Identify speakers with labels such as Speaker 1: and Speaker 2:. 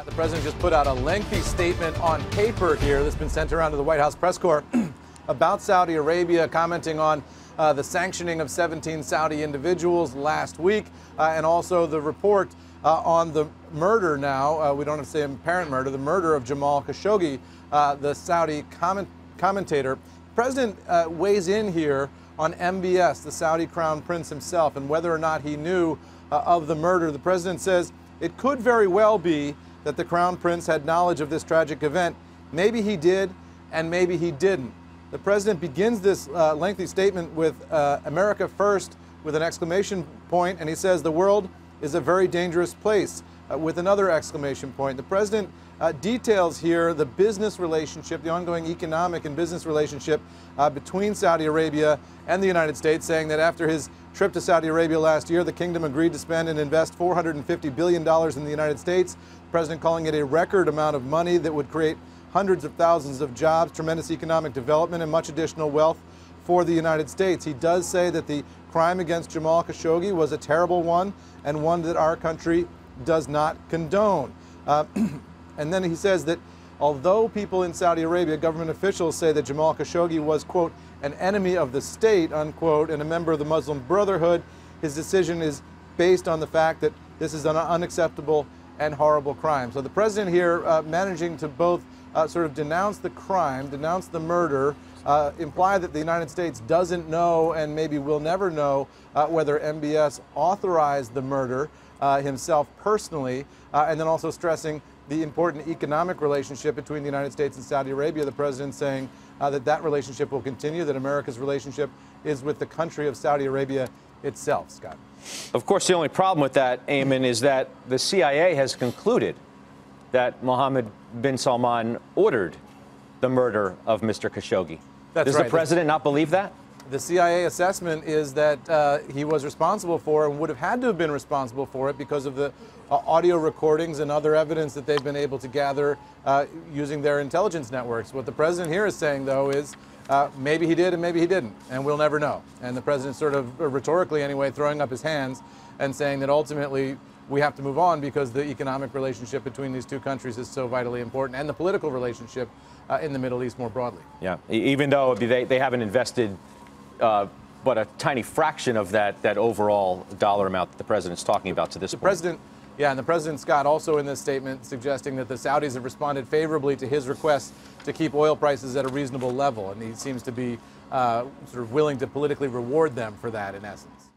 Speaker 1: The president just put out a lengthy statement on paper here that's been sent around to the White House press corps about Saudi Arabia, commenting on the sanctioning of 17 Saudi individuals last week, and also the report on the murder now, we don't have to say apparent murder, the murder of Jamal Khashoggi, the Saudi commentator. The president weighs in here on MBS, the Saudi crown prince himself, and whether or not he knew of the murder. The president says it could very well be that the crown prince had knowledge of this tragic event. Maybe he did, and maybe he didn't. The president begins this lengthy statement with America first with an exclamation point, and he says the world is a very dangerous place with another exclamation point. The president details here the business relationship, the ongoing economic and business relationship between Saudi Arabia and the United States, saying that after his trip to Saudi Arabia last year, the kingdom agreed to spend and invest $450 billion in the United States. The president calling it a record amount of money that would create hundreds of thousands of jobs, tremendous economic development, and much additional wealth for the United States. He does say that the crime against Jamal Khashoggi was a terrible one and one that our country does not condone. And then he says that although people in Saudi Arabia, government officials, say that Jamal Khashoggi was, quote, an enemy of the state, unquote, and a member of the Muslim Brotherhood, his decision is based on the fact that this is an unacceptable and horrible crime. So the president here managing to both sort of denounce the crime, denounce the murder, imply that the United States doesn't know and maybe will never know whether MBS authorized the murder himself personally, and then also stressing the important economic relationship between the United States and Saudi Arabia. The president saying that that relationship will continue, that America's relationship is with the country of Saudi Arabia itself. Scott.
Speaker 2: Of course, the only problem with that, Eamon, is that the CIA has concluded that Mohammed bin Salman ordered the murder of Mr. Khashoggi. Does the president not believe that?
Speaker 1: The CIA assessment is that he was responsible for and would have had to have been responsible for it because of the audio recordings and other evidence that they've been able to gather using their intelligence networks. What the president here is saying, though, is maybe he did and maybe he didn't, and we'll never know. And the president sort of rhetorically anyway throwing up his hands and saying that ultimately we have to move on because the economic relationship between these two countries is so vitally important, and the political relationship in the Middle East more broadly. Yeah,
Speaker 2: even though they haven't invested but a tiny fraction of that overall dollar amount that the president's talking about to this point.
Speaker 1: And the president, Scott, also in this statement suggesting that the Saudis have responded favorably to his request to keep oil prices at a reasonable level, and he seems to be sort of willing to politically reward them for that in essence.